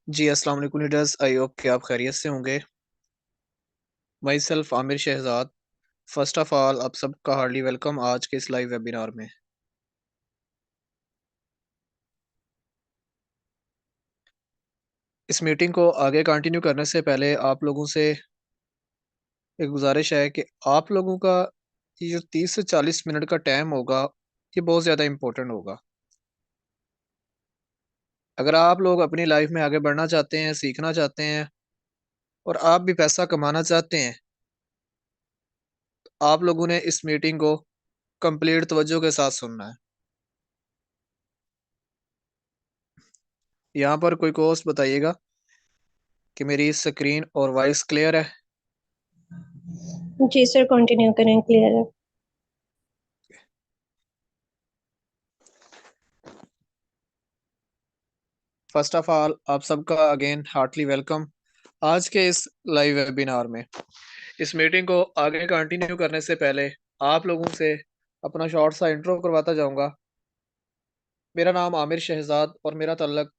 जी अस्सलाम वालेकुम leaders. I hope कि आप खैरियत से होंगे। Myself Amir Shahzad. First of all आप सबका हार्डली वेलकम आज के इस लाइव वेबिनार में। इस मीटिंग को आगे कंटिन्यू करने से पहले आप लोगों से एक गुजारिश है कि आप लोगों का ये जो 30 से 40 मिनट का टाइम होगा, ये बहुत ज़्यादा इम्पोर्टेंट होगा। अगर आप लोग अपनी लाइफ में आगे बढ़ना चाहते हैं, सीखना चाहते हैं और आप भी पैसा कमाना चाहते हैं, तो आप लोगों ने इस मीटिंग को कंप्लीट तवज्जो के साथ सुनना है। यहाँ पर कोई कोर्स बताइएगा कि मेरी स्क्रीन और वॉइस क्लियर है। जी सर, कंटिन्यू करें, क्लियर है। फर्स्ट ऑफ ऑल आप सबका अगेन हार्टली वेलकम आज के इस लाइव वेबिनार में। इस मीटिंग को आगे कंटिन्यू करने से पहले आप लोगों से अपना शॉर्ट सा इंट्रो करवाता जाऊंगा। मेरा नाम आमिर शहजाद और मेरा तल्लक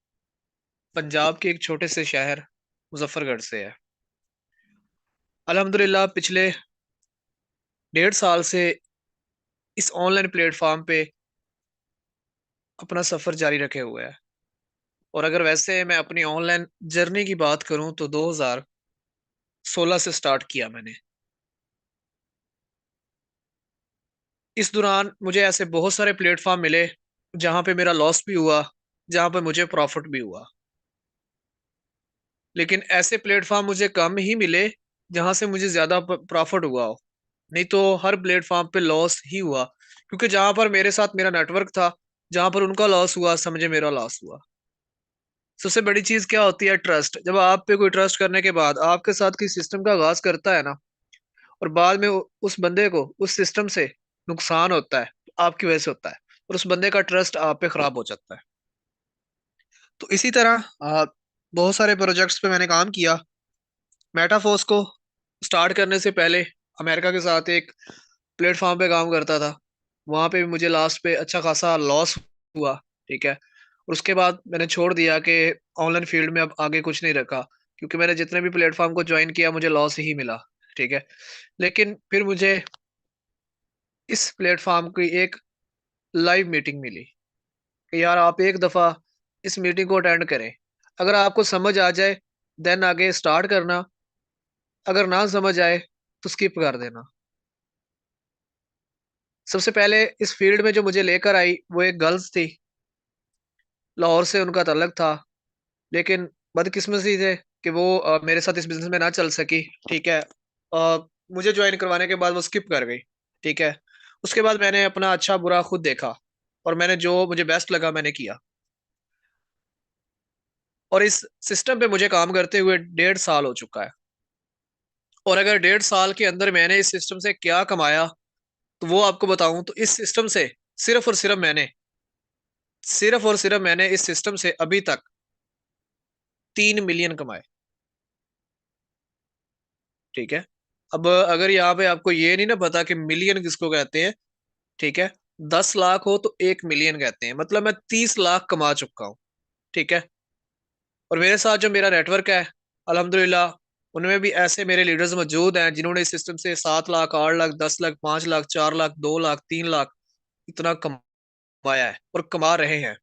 पंजाब के एक छोटे से शहर मुजफ्फरगढ़ से है। अल्हम्दुलिल्लाह पिछले 1.5 साल से इस ऑनलाइन प्लेटफॉर्म पे अपना सफ़र जारी रखे हुए है। और अगर वैसे मैं अपनी ऑनलाइन जर्नी की बात करूं तो 2016 से स्टार्ट किया मैंने। इस दौरान मुझे ऐसे बहुत सारे प्लेटफॉर्म मिले जहां पे मेरा लॉस भी हुआ, जहां पे मुझे प्रॉफिट भी हुआ। लेकिन ऐसे प्लेटफॉर्म मुझे कम ही मिले जहां से मुझे ज्यादा प्रॉफिट हुआ हो। नहीं तो हर प्लेटफॉर्म पे लॉस ही हुआ, क्योंकि जहां पर मेरे साथ मेरा नेटवर्क था, जहां पर उनका लॉस हुआ समझे मेरा लॉस हुआ। सबसे बड़ी चीज क्या होती है? ट्रस्ट। जब आप पे कोई ट्रस्ट करने के बाद आपके साथ किसी सिस्टम का आगाज करता है ना, और बाद में उस बंदे को उस सिस्टम से नुकसान होता है, आपकी वजह से होता है, और उस बंदे का ट्रस्ट आप पे खराब हो जाता है। तो इसी तरह बहुत सारे प्रोजेक्ट्स पे मैंने काम किया। मेटाफोर्स को स्टार्ट करने से पहले अमेरिका के साथ एक प्लेटफॉर्म पे काम करता था। वहां पे भी मुझे लास्ट पे अच्छा खासा लॉस हुआ। ठीक है। और उसके बाद मैंने छोड़ दिया कि ऑनलाइन फील्ड में अब आगे कुछ नहीं रखा, क्योंकि मैंने जितने भी प्लेटफॉर्म को ज्वाइन किया मुझे लॉस ही मिला। ठीक है। लेकिन फिर मुझे इस प्लेटफॉर्म की एक लाइव मीटिंग मिली कि यार आप एक दफ़ा इस मीटिंग को अटेंड करें। अगर आपको समझ आ जाए देन आगे स्टार्ट करना, अगर ना समझ आए तो स्किप कर देना। सबसे पहले इस फील्ड में जो मुझे लेकर आई वो एक गर्ल्स थी, लाहौर से उनका तल्लक था। लेकिन बदकिस्मती से कि वो मेरे साथ इस बिजनेस में ना चल सकी। ठीक है। मुझे ज्वाइन करवाने के बाद वो स्किप कर गई। ठीक है। उसके बाद मैंने अपना अच्छा बुरा खुद देखा और मैंने जो मुझे बेस्ट लगा मैंने किया। और इस सिस्टम पे मुझे काम करते हुए 1.5 साल हो चुका है। और अगर 1.5 साल के अंदर मैंने इस सिस्टम से क्या कमाया तो वो आपको बताऊं तो इस सिस्टम से सिर्फ और सिर्फ मैंने इस सिस्टम से अभी तक 3 मिलियन कमाए। ठीक है। अब अगर यहाँ पे आपको ये नहीं ना पता कि मिलियन किसको कहते हैं, ठीक है, 10 लाख हो तो 1 मिलियन कहते हैं, मतलब मैं 30 लाख कमा चुका हूँ। ठीक है। और मेरे साथ जो मेरा नेटवर्क है, अल्हम्दुलिल्लाह, उनमें भी ऐसे मेरे लीडर्स मौजूद हैं जिन्होंने इस सिस्टम से 7 लाख, 8 लाख, 10 लाख, 5 लाख, 4 लाख, 2 लाख, 3 लाख इतना कमाया है और कमा रहे हैं।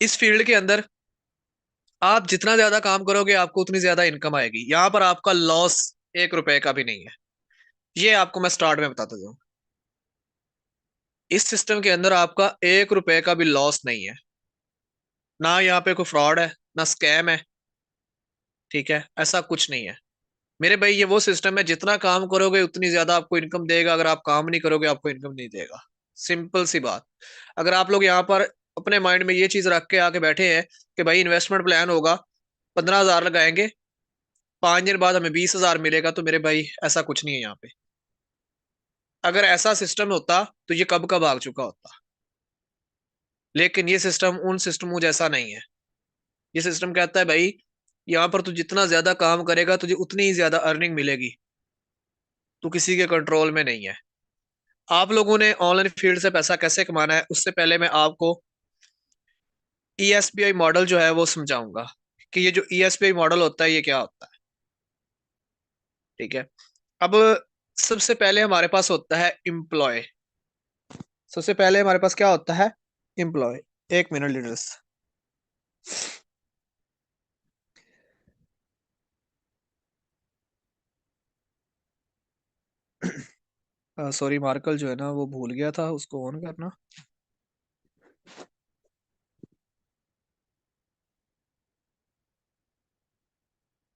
इस फील्ड के अंदर आप जितना ज्यादा काम करोगे आपको उतनी ज्यादा इनकम आएगी। यहाँ पर आपका लॉस 1 रुपए का भी नहीं है। ये आपको मैं स्टार्ट में बताता हूँ। इस सिस्टम के अंदर आपका 1 रुपए का भी लॉस नहीं है। ना यहाँ पे कोई फ्रॉड है, ना स्कैम है। ठीक है। ऐसा कुछ नहीं है मेरे भाई। ये वो सिस्टम है, जितना काम करोगे उतनी ज्यादा आपको इनकम देगा, अगर आप काम नहीं करोगे आपको इनकम नहीं देगा। सिंपल सी बात। अगर आप लोग यहाँ पर अपने माइंड में ये चीज रख के आके बैठे हैं कि भाई इन्वेस्टमेंट प्लान होगा, 15,000 लगाएंगे, 5 दिन बाद हमें 20,000 मिलेगा, तो मेरे भाई ऐसा कुछ नहीं है यहाँ पे। अगर ऐसा सिस्टम होता तो ये कब का भाग चुका होता। लेकिन ये सिस्टम उन सिस्टमों जैसा नहीं है। ये सिस्टम कहता है भाई यहाँ पर तू जितना ज्यादा काम करेगा तुझे उतनी ही ज्यादा अर्निंग मिलेगी। तू किसी के कंट्रोल में नहीं है। आप लोगों ने ऑनलाइन फील्ड से पैसा कैसे कमाना है उससे पहले मैं आपको ईएसबीआई मॉडल जो है वो समझाऊंगा कि ये जो ईएसबीआई मॉडल होता है ये क्या होता है। ठीक है। अब सबसे पहले हमारे पास होता है एम्प्लॉय। सबसे पहले हमारे पास क्या होता है? एम्प्लॉय। एक मिनट लीडर्स। सॉरी, मार्कल जो है ना वो भूल गया था उसको ऑन करना।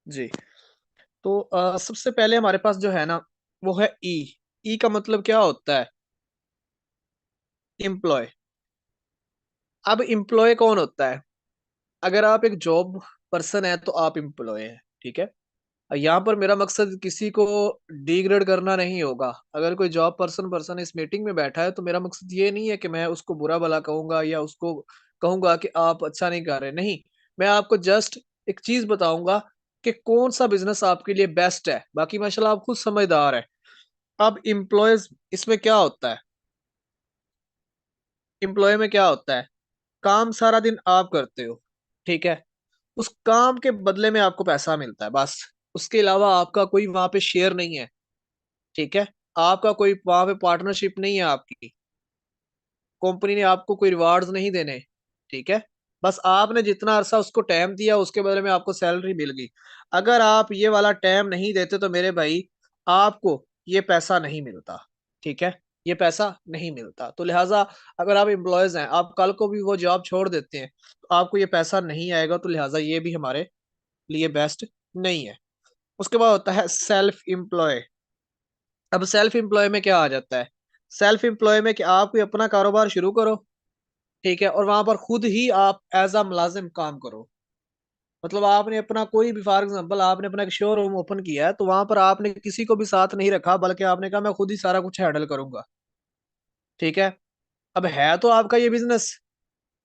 जी। तो सबसे पहले हमारे पास जो है ना वो है ई। ई का मतलब क्या होता है? एम्प्लॉय। अब एम्प्लॉय कौन होता है? अगर आप एक जॉब पर्सन है तो आप एम्प्लॉय है। ठीक है। यहाँ पर मेरा मकसद किसी को डिग्रेड करना नहीं होगा। अगर कोई जॉब पर्सन पर्सन इस मीटिंग में बैठा है तो मेरा मकसद ये नहीं है कि मैं उसको बुरा भला कहूंगा या उसको कहूंगा कि आप अच्छा नहीं कर रहे। नहीं, मैं आपको जस्ट एक चीज बताऊंगा कि कौन सा बिजनेस आपके लिए बेस्ट है। बाकी माशाल्लाह आप खुद समझदार है। अब इम्प्लॉयज इसमें क्या होता है? एम्प्लॉय में क्या होता है? काम सारा दिन आप करते हो। ठीक है। उस काम के बदले में आपको पैसा मिलता है बस। उसके अलावा आपका कोई वहां पे शेयर नहीं है। ठीक है। आपका कोई वहां पे पार्टनरशिप नहीं है आपकी। कंपनी ने आपको कोई रिवार्ड्स नहीं देने। ठीक है। बस आपने जितना अरसा उसको टाइम दिया उसके बदले में आपको सैलरी मिल गई। अगर आप ये वाला टाइम नहीं देते तो मेरे भाई आपको ये पैसा नहीं मिलता। ठीक है। ये पैसा नहीं मिलता तो लिहाजा अगर आप एम्प्लॉयज हैं, आप कल को भी वो जॉब छोड़ देते हैं तो आपको ये पैसा नहीं आएगा। तो लिहाजा ये भी हमारे लिए बेस्ट नहीं है। उसके बाद होता है सेल्फ एम्प्लॉय। अब सेल्फ एम्प्लॉय में क्या आ जाता है? सेल्फ एम्प्लॉय में कि आप कोई अपना कारोबार शुरू करो। ठीक है। और वहां पर खुद ही आप एज अ मुलाजिम काम करो। मतलब आपने अपना कोई भी, फॉर एग्जांपल आपने अपना एक शोरूम ओपन किया है तो वहां पर आपने किसी को भी साथ नहीं रखा बल्कि आपने कहा मैं खुद ही सारा कुछ हैंडल करूंगा। ठीक है। अब है तो आपका ये बिजनेस,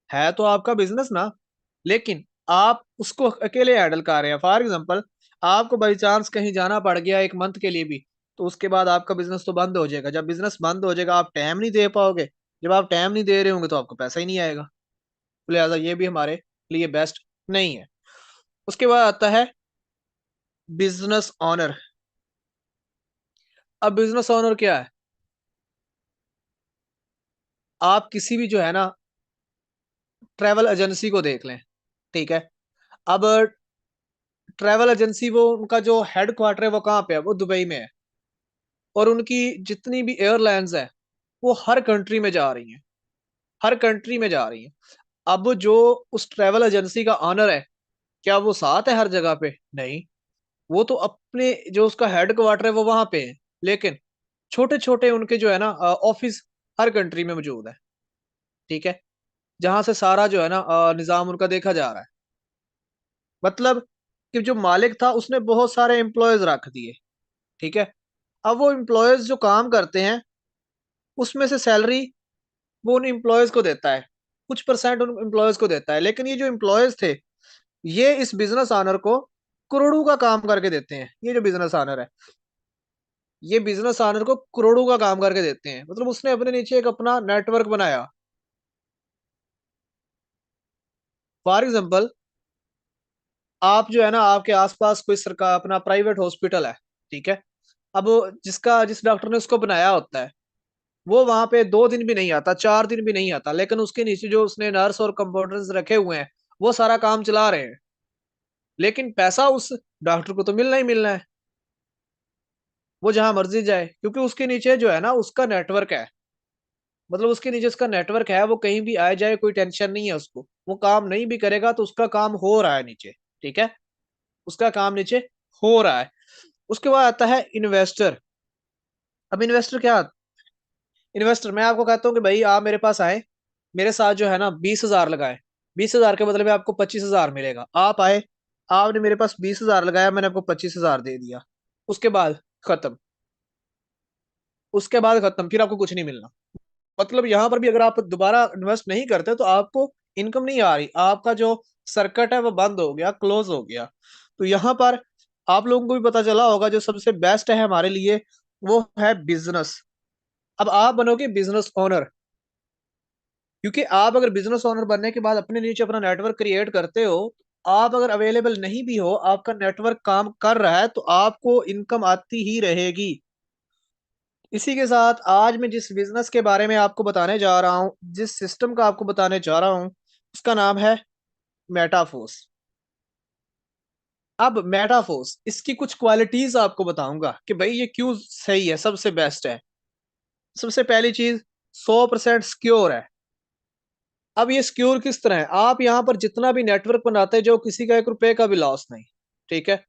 है तो आपका बिजनेस ना, लेकिन आप उसको अकेले हैंडल कर रहे हैं। फॉर एग्जांपल आपको बाई चांस कहीं जाना पड़ गया एक मंथ के लिए भी, तो उसके बाद आपका बिजनेस तो बंद हो जाएगा। जब बिजनेस बंद हो जाएगा आप टाइम नहीं दे पाओगे। जब आप टाइम नहीं दे रहे होंगे तो आपको पैसा ही नहीं आएगा। तो लिहाजा ये भी हमारे लिए बेस्ट नहीं है। उसके बाद आता है बिजनेस ऑनर। अब बिजनेस ऑनर क्या है? आप किसी भी जो है ना ट्रैवल एजेंसी को देख लें। ठीक है। अब ट्रैवल एजेंसी वो उनका जो हेड क्वार्टर है वो कहाँ पे है? वो दुबई में है। और उनकी जितनी भी एयरलाइंस है वो हर कंट्री में जा रही हैं। हर कंट्री में जा रही हैं। अब जो उस ट्रैवल एजेंसी का ऑनर है, क्या वो साथ है हर जगह पे? नहीं। वो तो अपने जो उसका हेड क्वार्टर है वो वहां पे है, लेकिन छोटे छोटे उनके जो है ना ऑफिस हर कंट्री में मौजूद है। ठीक है। जहां से सारा जो है ना निजाम उनका देखा जा रहा है। मतलब कि जो मालिक था उसने बहुत सारे एम्प्लॉयज रख दिए। ठीक है। अब वो एम्प्लॉयज जो काम करते हैं उसमें से सैलरी वो उन एम्प्लॉयज को देता है। कुछ परसेंट उन एम्प्लॉयज को देता है, लेकिन ये जो एम्प्लॉयज थे ये इस बिजनेस ऑनर को करोड़ों का काम करके देते हैं। ये जो बिजनेस ऑनर है ये बिजनेस ऑनर को करोड़ों का काम करके देते हैं। मतलब उसने अपने नीचे एक अपना नेटवर्क बनाया। फॉर एग्जाम्पल आप जो है ना आपके आसपास कोई सरकार अपना प्राइवेट हॉस्पिटल है। ठीक है। अब जिसका जिस डॉक्टर ने उसको बनाया होता है वो वहां पे 2 दिन भी नहीं आता, 4 दिन भी नहीं आता, लेकिन उसके नीचे जो उसने नर्स और कंपाउंडर्स रखे हुए हैं वो सारा काम चला रहे हैं। लेकिन पैसा उस डॉक्टर को तो मिलना ही मिलना है। वो जहां मर्जी जाए क्योंकि उसके नीचे जो है ना उसका नेटवर्क है। मतलब उसके नीचे उसका नेटवर्क है, वो कहीं भी आए जाए कोई टेंशन नहीं है उसको। वो काम नहीं भी करेगा तो उसका काम हो रहा है नीचे। ठीक है। उसका काम नीचे हो रहा है। उसके बाद आता है इन्वेस्टर। अब इन्वेस्टर क्या? इन्वेस्टर मैं आपको कहता हूँ कि भाई आप मेरे पास आए, मेरे साथ जो है ना 20,000 लगाए। 20,000 के बदले में आपको 25,000 मिलेगा। आप आए, आपने मेरे पास 20,000 लगाया, मैंने आपको 25,000 दे दिया। उसके बाद खत्म। उसके बाद खत्म, फिर आपको कुछ नहीं मिलना। मतलब यहाँ पर भी अगर आप दोबारा इन्वेस्ट नहीं करते तो आपको इनकम नहीं आ रही। आपका जो सर्किट है वो बंद हो गया, क्लोज हो गया। तो यहाँ पर आप लोगों को भी पता चला होगा जो सबसे बेस्ट है हमारे लिए वो है बिजनेस। अब आप बनोगे बिजनेस ओनर। क्योंकि आप अगर बिजनेस ओनर बनने के बाद अपने नीचे अपना नेटवर्क क्रिएट करते हो, आप अगर अवेलेबल नहीं भी हो, आपका नेटवर्क काम कर रहा है, तो आपको इनकम आती ही रहेगी। इसी के साथ आज मैं जिस बिजनेस के बारे में आपको बताने जा रहा हूँ, जिस सिस्टम का आपको बताने जा रहा हूँ, उसका नाम है मेटाफोर्स। अब मेटाफोर्स, इसकी कुछ क्वालिटीज आपको बताऊंगा कि भाई ये क्यों सही है, सबसे बेस्ट है। सबसे पहली चीज, 100% सिक्योर है। अब ये सिक्योर किस तरह है? आप यहाँ पर जितना भी नेटवर्क बनाते हैं, जो किसी का 1 रुपए का भी लॉस नहीं। ठीक है।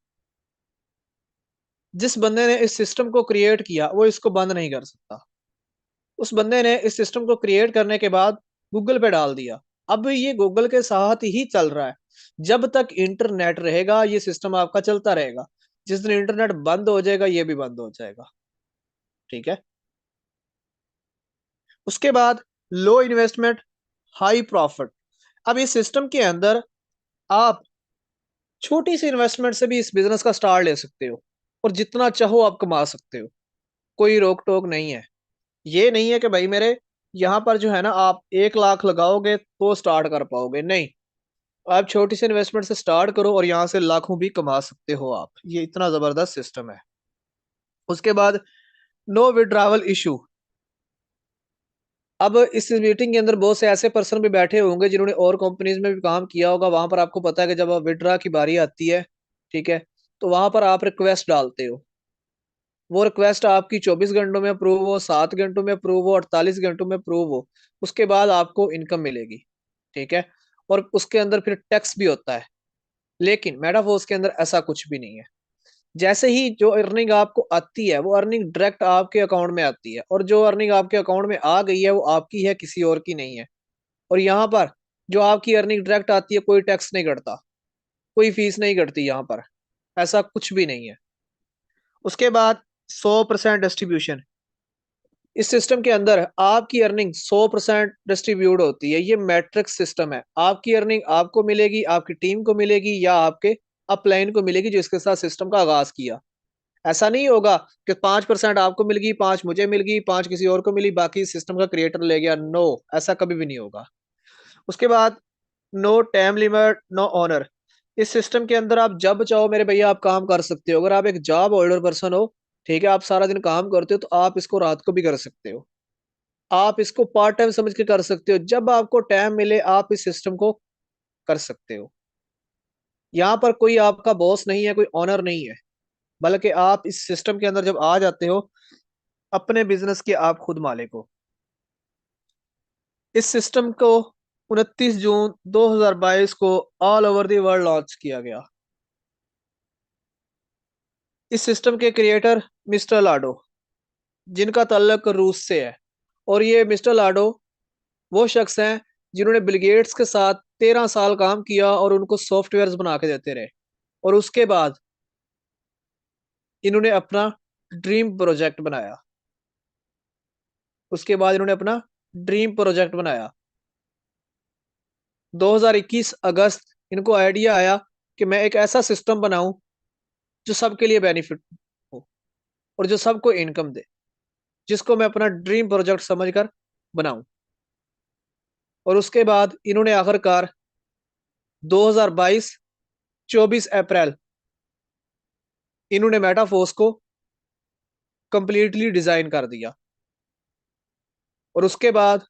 जिस बंदे ने इस सिस्टम को क्रिएट किया वो इसको बंद नहीं कर सकता। उस बंदे ने इस सिस्टम को क्रिएट करने के बाद गूगल पे डाल दिया। अब ये गूगल के साथ ही चल रहा है। जब तक इंटरनेट रहेगा ये सिस्टम आपका चलता रहेगा। जिस दिन इंटरनेट बंद हो जाएगा ये भी बंद हो जाएगा। ठीक है। उसके बाद लो इन्वेस्टमेंट, हाई प्रॉफिट। अब इस सिस्टम के अंदर आप छोटी सी इन्वेस्टमेंट से भी इस बिजनेस का स्टार्ट ले सकते हो, और जितना चाहो आप कमा सकते हो। कोई रोक टोक नहीं है। ये नहीं है कि भाई मेरे यहाँ पर जो है ना, आप 1 लाख लगाओगे तो स्टार्ट कर पाओगे, नहीं। आप छोटी सी इन्वेस्टमेंट से स्टार्ट करो और यहाँ से लाखों भी कमा सकते हो आप। ये इतना जबरदस्त सिस्टम है। उसके बाद नो विड्रावल इशू। अब इस मीटिंग के अंदर बहुत से ऐसे पर्सन भी बैठे होंगे जिन्होंने और कंपनीज में भी काम किया होगा। वहां पर आपको पता है कि जब विड्रा की बारी आती है, ठीक है, तो वहां पर आप रिक्वेस्ट डालते हो। वो रिक्वेस्ट आपकी 24 घंटों में अप्रूव हो, 7 घंटों में अप्रूव हो, 48 घंटों में अप्रूव हो, उसके बाद आपको इनकम मिलेगी। ठीक है। और उसके अंदर फिर टैक्स भी होता है। लेकिन मेटाफोर्स के अंदर ऐसा कुछ भी नहीं है। जैसे ही जो अर्निंग आपको आती है वो अर्निंग डायरेक्ट आपके अकाउंट में आती है, और जो अर्निंग आपके अकाउंट में आ गई है वो आपकी है, किसी और की नहीं है। और यहाँ पर जो आपकी अर्निंग डायरेक्ट आती है, कोई टैक्स नहीं कटता, कोई फीस नहीं कटती यहाँ पर। ऐसा कुछ भी नहीं है। उसके बाद 100% डिस्ट्रीब्यूशन। इस सिस्टम के अंदर आपकी अर्निंग 100% डिस्ट्रीब्यूट होती है। ये मैट्रिक्स सिस्टम है। आपकी अर्निंग आपको मिलेगी, आपकी टीम को मिलेगी, या आपके अपलाइन को मिलेगी जिसके साथ सिस्टम का आगाज किया। ऐसा नहीं होगा कि 5% आपको मिल गई, 5 मुझे मिल गई, 5 किसी और को मिली, बाकी सिस्टम का क्रिएटर ले गया। नो, ऐसा कभी भी नहीं होगा। उसके बाद no time limit, no honour. इस सिस्टम के अंदर आप जब चाहो मेरे भैया आप काम कर सकते हो। अगर आप एक जॉब होल्डर पर्सन हो, ठीक है, आप सारा दिन काम करते हो, तो आप इसको रात को भी कर सकते हो। आप इसको पार्ट टाइम समझ के कर सकते हो। जब आपको टाइम मिले आप इस सिस्टम को कर सकते हो। यहाँ पर कोई आपका बॉस नहीं है, कोई ऑनर नहीं है, बल्कि आप इस सिस्टम के अंदर जब आ जाते हो, अपने बिजनेस के आप खुद मालिक हो। इस सिस्टम को 29 जून 2022 को all over the world launch किया गया। इस सिस्टम के क्रिएटर मिस्टर लाडो, जिनका ताल्लुक रूस से है। और ये मिस्टर लाडो वो शख्स हैं जिन्होंने बिल गेट्स के साथ 13 साल काम किया और उनको सॉफ्टवेयर्स बना के देते रहे। और उसके बाद इन्होंने अपना ड्रीम प्रोजेक्ट बनाया। उसके बाद इन्होंने अपना ड्रीम प्रोजेक्ट बनाया। 2021 अगस्त इनको आइडिया आया कि मैं एक ऐसा सिस्टम बनाऊं जो सबके लिए बेनिफिट हो और जो सबको इनकम दे, जिसको मैं अपना ड्रीम प्रोजेक्ट समझकर बनाऊं। और उसके बाद इन्होंने आखिरकार 2022 24 अप्रैल इन्होंने मेटाफोर्स को कंप्लीटली डिजाइन कर दिया। और उसके बाद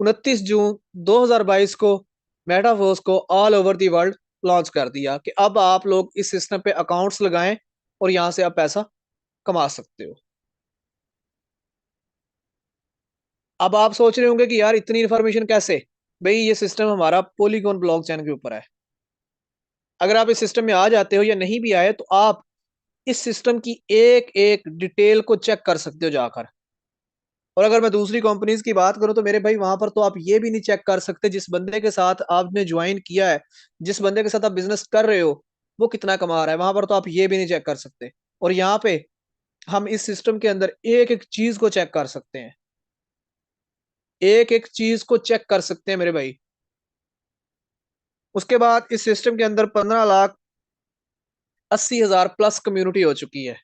29 जून 2022 को मेटाफोर्स को all over the world launch कर दिया कि अब आप लोग इस सिस्टम पे अकाउंट्स लगाएं और यहां से आप पैसा कमा सकते हो। अब आप सोच रहे होंगे कि यार इतनी इन्फॉर्मेशन कैसे? भाई ये सिस्टम हमारा पॉलीगॉन ब्लॉकचेन के ऊपर है। अगर आप इस सिस्टम में आ जाते हो या नहीं भी आए, तो आप इस सिस्टम की एक एक डिटेल को चेक कर सकते हो जाकर। और अगर मैं दूसरी कंपनीज की बात करूं तो मेरे भाई वहां पर तो आप ये भी नहीं चेक कर सकते जिस बंदे के साथ आपने ज्वाइन किया है, जिस बंदे के साथ आप बिजनेस कर रहे हो, वो कितना कमा रहा है। वहां पर तो आप ये भी नहीं चेक कर सकते। और यहाँ पे हम इस सिस्टम के अंदर एक एक चीज को चेक कर सकते हैं। एक एक चीज को चेक कर सकते हैं मेरे भाई। उसके बाद इस सिस्टम के अंदर 15,80,000 प्लस कम्युनिटी हो चुकी है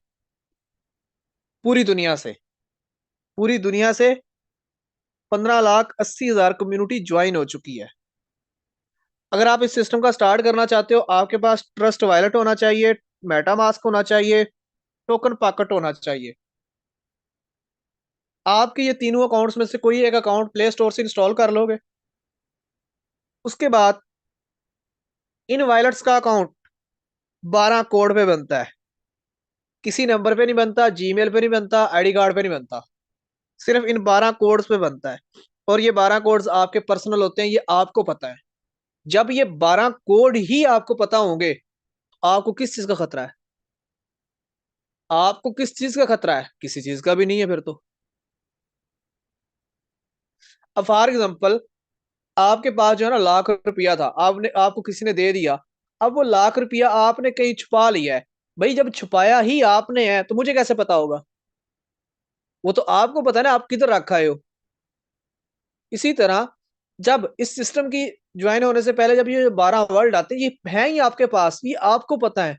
पूरी दुनिया से। पूरी दुनिया से 15,80,000 कम्युनिटी ज्वाइन हो चुकी है। अगर आप इस सिस्टम का स्टार्ट करना चाहते हो, आपके पास ट्रस्ट वॉलेट होना चाहिए, मेटामास्क होना चाहिए, टोकन पॉकेट होना चाहिए। आपके ये तीनों अकाउंट्स में से कोई एक अकाउंट प्ले स्टोर से इंस्टॉल कर लोगे। उसके बाद इन वॉलेट्स का अकाउंट 12 कोड पे बनता है। किसी नंबर पे नहीं बनता, जीमेल पे नहीं बनता, आईडी कार्ड पे नहीं बनता, सिर्फ इन 12 कोड्स पे बनता है। और ये 12 कोड्स आपके पर्सनल होते हैं, ये आपको पता है। जब ये 12 कोड ही आपको पता होंगे, आपको किस चीज का खतरा है? आपको किस चीज का खतरा है? किसी चीज का भी नहीं है फिर तो। अब फॉर एग्जाम्पल, आपके पास जो है ना लाख रुपया था, आपने आपको किसी ने दे दिया। अब वो लाख रुपया आपने कहीं छुपा लिया है। भाई जब छुपाया ही आपने है तो मुझे कैसे पता होगा? वो तो आपको पता है ना आप किधर रखा है हो। इसी तरह जब इस सिस्टम की ज्वाइन होने से पहले जब ये 12 वर्ड आते हैं, ये है ही आपके पास, ये आपको पता है।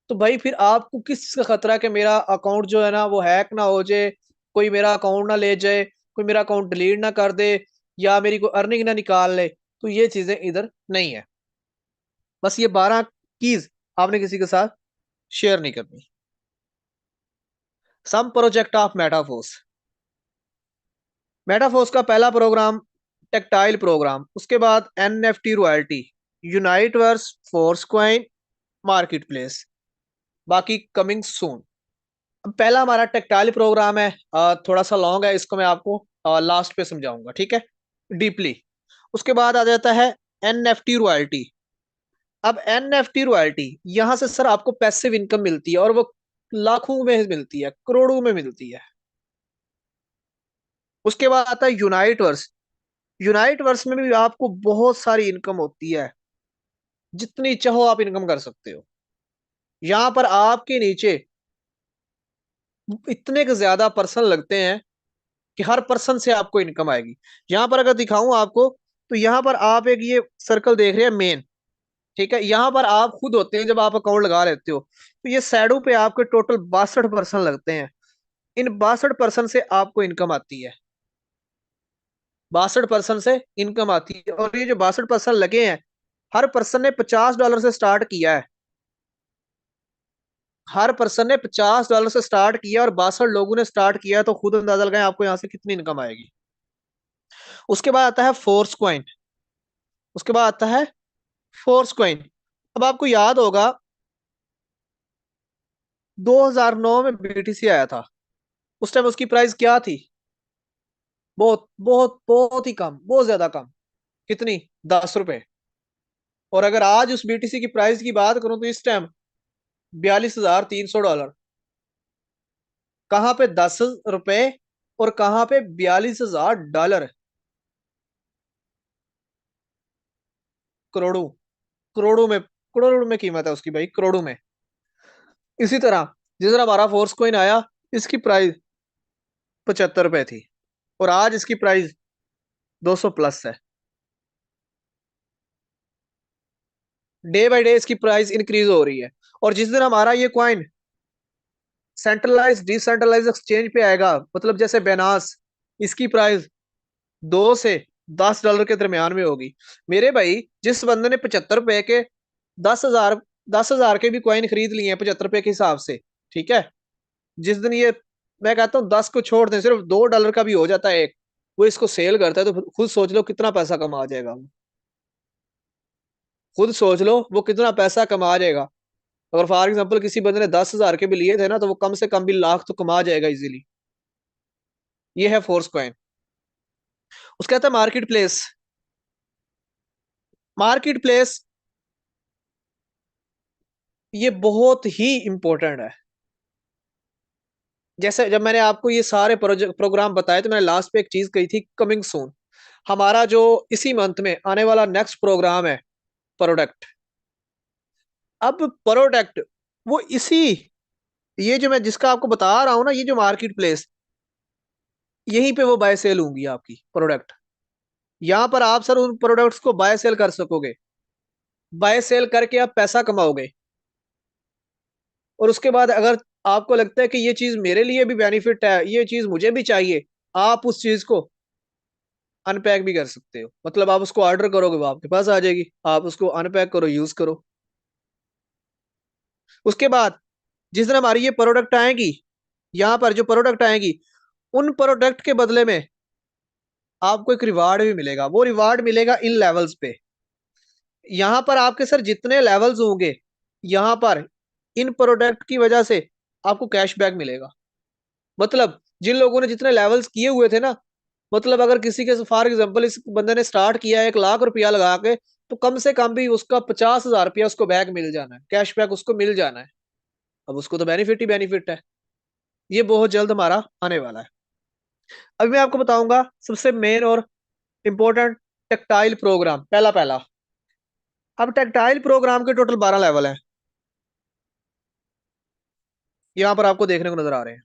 तो भाई फिर आपको किस चीज का खतरा है कि मेरा अकाउंट जो है ना वो हैक ना हो जाए, कोई मेरा अकाउंट ना ले जाए, कोई मेरा अकाउंट डिलीट ना कर दे, या मेरी कोई अर्निंग ना निकाल ले। तो ये चीजें इधर नहीं है। बस ये 12 कीज आपने किसी के साथ शेयर नहीं करनी। Some project of Metaforce. Metaforce का पहला प्रोग्राम टेक्टाइल प्रोग्राम, उसके बाद NFT royalty, Uniteverse, Force Coin, market place, बाकी कमिंग सून। पहला हमारा टेक्टाइल प्रोग्राम है, थोड़ा सा लॉन्ग है, इसको मैं आपको लास्ट पे समझाऊंगा, ठीक है, डीपली। उसके बाद आ जाता है एनएफटी रॉयल्टी। अब एनएफटी रॉयल्टी, यहां से सर आपको पैसिव इनकम मिलती है, और वो लाखों में मिलती है, करोड़ों में मिलती है। उसके बाद आता है यूनाइट वर्स। यूनाइट वर्स में भी आपको बहुत सारी इनकम होती है, जितनी चाहो आप इनकम कर सकते हो। यहां पर आपके नीचे इतने के ज्यादा पर्सन लगते हैं कि हर पर्सन से आपको इनकम आएगी। यहां पर अगर दिखाऊं आपको, तो यहां पर आप एक ये सर्कल देख रहे हैं मेन, ठीक है, यहां पर आप खुद होते हैं जब आप अकाउंट लगा लेते हो। तो ये सैडो पे आपके टोटल 62 पर्सन लगते हैं। इन 62 पर्सन से आपको इनकम आती है, 62 पर्सन से इनकम आती है। और ये जो 62 पर्सन लगे हैं, हर पर्सन ने $50 से स्टार्ट किया है। हर पर्सन ने $50 से स्टार्ट किया और 62 लोगों ने स्टार्ट किया, तो खुद अंदाजा लगाएं आपको यहाँ से कितनी इनकम आएगी। उसके बाद आता है फोर्स क्वाइन। उसके बाद आता है फोर्स क्वाइन। अब आपको याद होगा 2009 में बीटीसी आया था। उस टाइम उसकी प्राइस क्या थी? बहुत बहुत बहुत ही कम, बहुत ज्यादा कम। कितनी? 10 रुपए। और अगर आज उस बीटीसी की प्राइस की बात करूं तो इस टाइम $42,300। कहां पे 10 रुपए और कहां पे $42,000? करोड़ों, करोड़ों में, करोड़ों में कीमत है उसकी भाई, करोड़ों में। इसी तरह जिस तरह हमारा फोर्स कोइन आया, इसकी प्राइस 75 रुपए थी, और आज इसकी प्राइस 200 प्लस है। डे बाय डे इसकी प्राइस इंक्रीज हो रही है। और जिस दिन हमारा ये क्वाइन सेंट्रलाइज डिसेंट्रलाइज एक्सचेंज पे आएगा, मतलब जैसे बेनास, इसकी प्राइस 2 से 10 डॉलर के दरमियान में होगी। मेरे भाई जिस बंदे ने 75 रुपए के 10,000, 10,000 के भी क्वाइन खरीद लिए हैं 75 रुपए के हिसाब से, ठीक है, जिस दिन ये, मैं कहता हूँ 10 को छोड़ दें, सिर्फ $2 का भी हो जाता है एक, वो इसको सेल करता है, तो खुद सोच लो कितना पैसा कमा जाएगा वो। खुद सोच लो वो कितना पैसा कमा जाएगा। अगर फॉर एग्जाम्पल किसी बंदे ने 10,000 के भी लिए थे ना, तो वो कम से कम भी लाख तो कमा जाएगा इजीली। ये है फोर्स कॉइन। उसका कहता है मार्केट प्लेस। मार्केट प्लेस ये बहुत ही इंपॉर्टेंट है। जैसे जब मैंने आपको ये सारे प्रोजेक्ट प्रोग्राम बताए, तो मैंने लास्ट पे एक चीज कही थी, कमिंग सून। हमारा जो इसी मंथ में आने वाला नेक्स्ट प्रोग्राम है, प्रोडक्ट। अब प्रोडक्ट वो इसी, ये जो मैं जिसका आपको बता रहा हूं ना, ये जो मार्केट प्लेस, यहीं पे वो बाय सेल होंगी आपकी प्रोडक्ट। यहां पर आप सर उन प्रोडक्ट्स को बाय सेल कर सकोगे। बाय सेल करके आप पैसा कमाओगे। और उसके बाद अगर आपको लगता है कि ये चीज मेरे लिए भी बेनिफिट है, ये चीज मुझे भी चाहिए, आप उस चीज को अनपैक भी कर सकते हो, मतलब आप उसको ऑर्डर करोगे वो आपके पास आ जाएगी, आप उसको अनपैक करो, यूज करो। उसके बाद जिस दिन हमारी ये प्रोडक्ट आएगी, यहाँ पर जो प्रोडक्ट आएगी, उन प्रोडक्ट के बदले में आपको एक रिवार्ड भी मिलेगा। वो रिवार्ड मिलेगा इन लेवल्स पे। यहाँ पर आपके सर जितने लेवल्स होंगे, यहाँ पर इन प्रोडक्ट की वजह से आपको कैशबैक मिलेगा। मतलब जिन लोगों ने जितने लेवल्स किए हुए थे ना, मतलब अगर किसी के फॉर एग्जांपल इस बंदे ने स्टार्ट किया है 1 लाख रुपया लगा के, तो कम से कम भी उसका 50,000 रुपया उसको बैक मिल जाना है, कैशबैक उसको मिल जाना है। अब उसको तो बेनिफिट ही बेनिफिट है। ये बहुत जल्द हमारा आने वाला है। अभी मैं आपको बताऊंगा सबसे मेन और इंपॉर्टेंट टेक्टाइल प्रोग्राम, पहला पहला। अब टेक्टाइल प्रोग्राम के टोटल 12 लेवल है, यहां पर आपको देखने को नजर आ रहे हैं।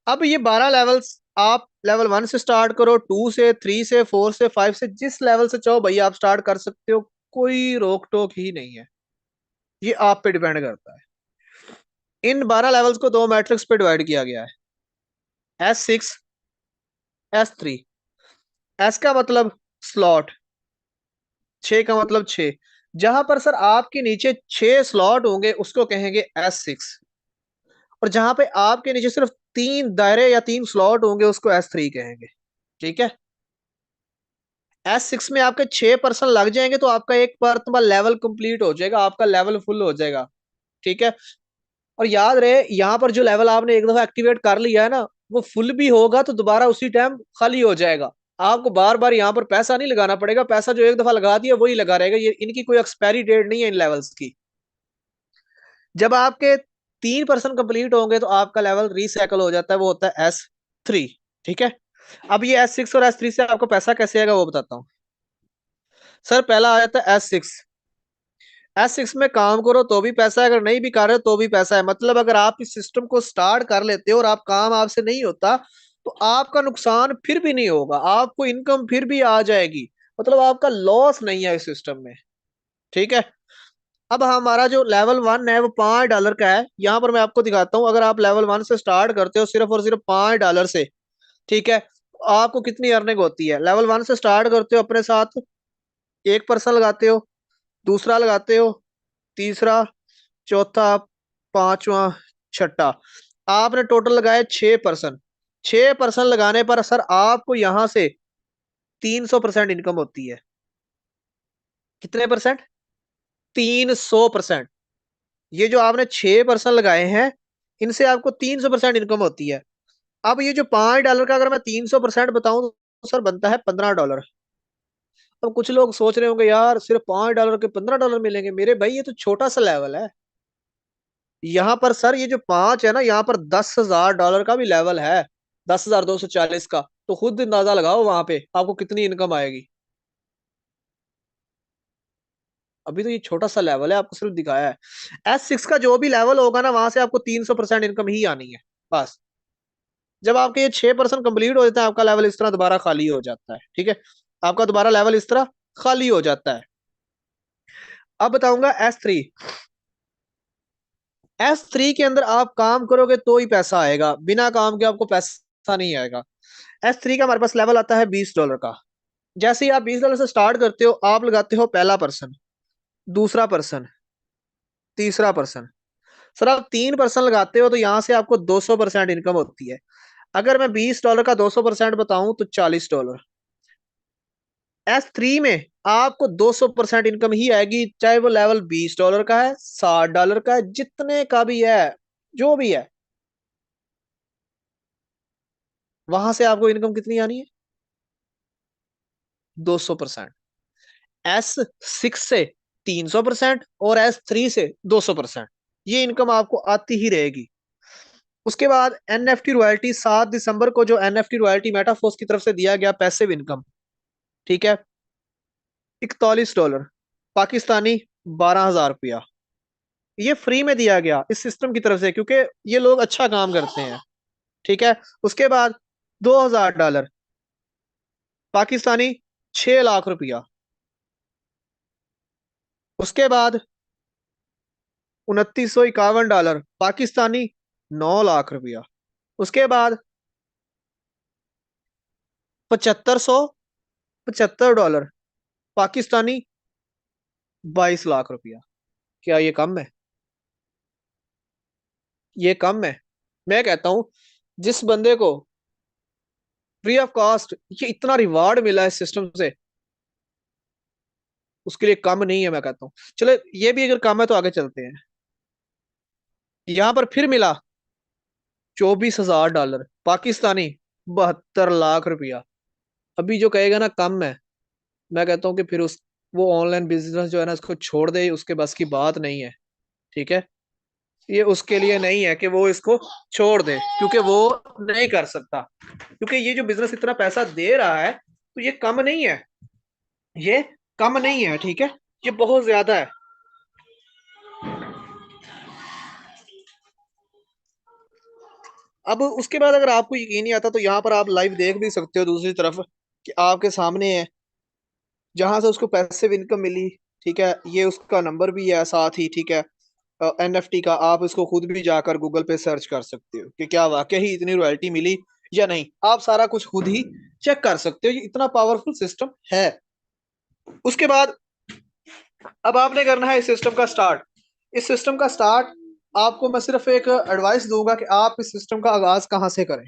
अब ये 12 लेवल्स आप लेवल 1 से स्टार्ट करो, 2 से, 3 से, 4 से, 5 से, जिस लेवल से चाहो भैया आप स्टार्ट कर सकते हो। कोई रोक टोक ही नहीं है, ये आप पे डिपेंड करता है। इन 12 लेवल्स को दो मैट्रिक्स पे डिवाइड किया गया है, S6, S3। एस का मतलब स्लॉट, 6 का मतलब 6। जहां पर सर आपके नीचे 6 स्लॉट होंगे उसको कहेंगे S6, और जहां पे आपके नीचे सिर्फ 3 दायरे या 3 स्लॉट होंगे उसको S3 कहेंगे। ठीक है। S6 में आपके 6% लग जाएंगे तो आपका एक बार तुम्हारा लेवल कंप्लीट हो जाएगा, आपका लेवल फुल हो जाएगा। ठीक है। और याद रहे यहाँ पर जो लेवल आपने एक दफा एक्टिवेट कर लिया है ना, वो फुल भी होगा तो दोबारा उसी टाइम खाली हो जाएगा। आपको बार बार यहाँ पर पैसा नहीं लगाना पड़ेगा, पैसा जो एक दफा लगा दिया वही लगा रहेगा, ये इनकी कोई एक्सपायरी डेट नहीं है इन लेवल्स की। जब आपके 3% कंप्लीट होंगे तो आपका लेवल रिसाइकल हो जाता है, वो होता है S3। ठीक है। अब ये S6 और S3 से आपको पैसा कैसे आएगा वो बताता हूँ। सर पहला आ जाता है S6। S6 में काम करो तो भी पैसा है, अगर नहीं भी कर रहे हो तो भी पैसा है। मतलब अगर आप इस सिस्टम को स्टार्ट कर लेते हो और आप काम आपसे नहीं होता, तो आपका नुकसान फिर भी नहीं होगा, आपको इनकम फिर भी आ जाएगी। मतलब आपका लॉस नहीं है इस सिस्टम में। ठीक है। अब हमारा जो लेवल 1 है वो $5 का है। यहाँ पर मैं आपको दिखाता हूँ, अगर आप लेवल 1 से स्टार्ट करते हो सिर्फ और सिर्फ $5 से, ठीक है, तो आपको कितनी अर्निंग होती है। लेवल 1 से स्टार्ट करते हो, अपने साथ 1% लगाते हो, दूसरा लगाते हो, तीसरा, चौथा, पांचवा, छठा, आपने टोटल लगाए 6%। 6% लगाने पर सर आपको यहां से 300% इनकम होती है। कितने परसेंट? 300%। ये जो आपने 6% लगाए हैं, इनसे आपको 300% इनकम होती है। अब ये जो $5 का अगर मैं 300% बताऊं तो सर बनता है $15। अब कुछ लोग सोच रहे होंगे यार सिर्फ $5 के $15 मिलेंगे, मेरे भाई ये तो छोटा सा लेवल है। यहाँ पर सर ये जो 5 है ना, यहाँ पर $10,000 का भी लेवल है, 10,240 का। तो खुद अंदाजा लगाओ वहां पे आपको कितनी इनकम आएगी। अभी तो ये छोटा सा लेवल है, आपको सिर्फ दिखाया है। S6 का जो भी लेवल होगा ना, वहां से आपको 300% इनकम ही आनी है बस। जब आपके ये 6% कंप्लीट हो जाता है, आपका लेवल इस तरह दोबारा खाली हो जाता है। ठीक है। आपका दोबारा लेवल इस तरह खाली हो जाता है। अब बताऊंगा S3। S3 के अंदर आप काम करोगे तो ही पैसा आएगा, बिना काम के आपको पैसा नहीं आएगा। S3 का हमारे पास लेवल आता है $20 का। जैसे ही आप $20 से स्टार्ट करते हो, आप लगाते हो पहला पर्सन, दूसरा पर्सन, तीसरा पर्सन। सर आप 3% लगाते हो तो यहाँ से आपको 200% इनकम होती है। अगर मैं $20 का 200% बताऊं तो $40। S3 में आपको 200% इनकम ही आएगी, चाहे वो लेवल $20 का है, $60 का है, जितने का भी है, जो भी है, वहां से आपको इनकम कितनी आनी है? 200%। S6 से 300% और S3 से 200%, ये इनकम आपको आती ही रहेगी। उसके बाद NFT रॉयल्टी, 7 दिसंबर को जो NFT रॉयल्टी मेटाफोर्स की तरफ से दिया गया पैसिव इनकम, ठीक है, $41, पाकिस्तानी 12,000 रुपया, ये फ्री में दिया गया इस सिस्टम की तरफ से, क्योंकि ये लोग अच्छा काम करते हैं। ठीक है। उसके बाद $2,000, पाकिस्तानी 6 लाख रुपया। उसके बाद $2,951, पाकिस्तानी 9 लाख रुपया। उसके बाद $7575 पाकिस्तानी 22 लाख रुपया। क्या ये कम है? ये कम है? मैं कहता हूं जिस बंदे को फ्री ऑफ कॉस्ट ये इतना रिवार्ड मिला है सिस्टम से, उसके लिए कम नहीं है मैं कहता हूँ। चलो ये भी अगर कम है तो आगे चलते हैं। यहां पर फिर मिला $24,000 पाकिस्तानी 72 लाख रुपया। अभी जो कहेगा ना कम है, मैं कहता हूँ कि फिर उस वो ऑनलाइन बिजनेस जो है ना उसको छोड़ दे, उसके बस की बात नहीं है। ठीक है, ये उसके लिए नहीं है कि वो इसको छोड़ दे, क्योंकि वो नहीं कर सकता। क्योंकि ये जो बिजनेस इतना पैसा दे रहा है तो ये कम नहीं है, ये कम नहीं है। ठीक है, ये बहुत ज्यादा है। अब उसके बाद अगर आपको यकीन नहीं आता तो यहाँ पर आप लाइव देख भी सकते हो दूसरी तरफ कि आपके सामने है जहां से उसको पैसिव इनकम मिली। ठीक है, ये उसका नंबर भी है साथ ही। ठीक है, एनएफटी का आप इसको खुद भी जाकर गूगल पे सर्च कर सकते हो कि क्या वाकई ही इतनी रॉयल्टी मिली या नहीं। आप सारा कुछ खुद ही चेक कर सकते हो, ये इतना पावरफुल सिस्टम है। उसके बाद अब आपने करना है इस सिस्टम का स्टार्ट। इस सिस्टम का स्टार्ट आपको मैं सिर्फ एक एडवाइस दूंगा कि आप इस सिस्टम का आगाज कहाँ से करें।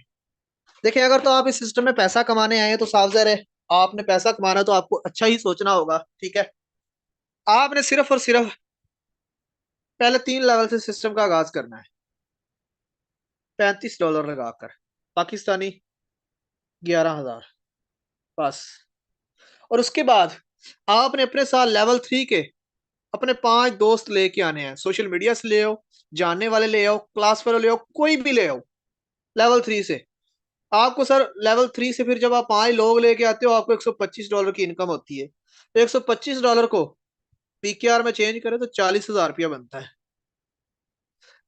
देखिए, अगर तो आप इस सिस्टम में पैसा कमाने आए हैं तो साफ ज़ाहिर है आपने पैसा कमाना है तो आपको अच्छा ही सोचना होगा। ठीक है, आपने सिर्फ और सिर्फ पहले 3 लेवल से सिस्टम का आगाज करना है। $35 लगाकर पाकिस्तानी 11,000 बस। और उसके बाद आपने अपने साथ लेवल 3 के अपने 5 दोस्त लेके आने हैं। सोशल मीडिया से ले आओ, जानने वाले ले आओ, क्लास फेलो ले आओ, कोई भी ले आओ लेवल 3 से। आपको सर लेवल 3 से फिर जब आप 5 लोग लेके आते हो आपको $125 की इनकम होती है। तो $125 को पीकेआर में चेंज करें तो ₹40,000 बनता है।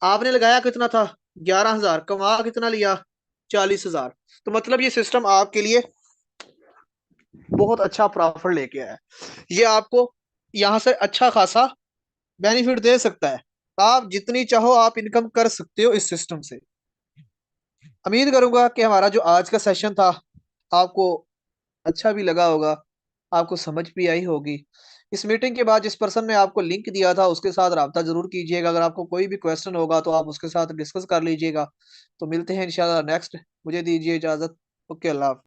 आपने लगाया कितना था? 11,000। कमा कितना लिया? 40,000। तो मतलब ये सिस्टम आपके लिए बहुत अच्छा प्रॉफिट लेके आया है। ये आपको यहाँ से अच्छा खासा बेनिफिट दे सकता है। आप जितनी चाहो आप इनकम कर सकते हो इस सिस्टम से। उम्मीद करूंगा कि हमारा जो आज का सेशन था आपको अच्छा भी लगा होगा, आपको समझ भी आई होगी। इस मीटिंग के बाद जिस पर्सन ने आपको लिंक दिया था उसके साथ राब्ता जरूर कीजिएगा। अगर आपको कोई भी क्वेश्चन होगा तो आप उसके साथ डिस्कस कर लीजिएगा। तो मिलते हैं इंशाल्लाह नेक्स्ट। मुझे दीजिए इजाजत। ओके, अल्लाह हाफ़िज़।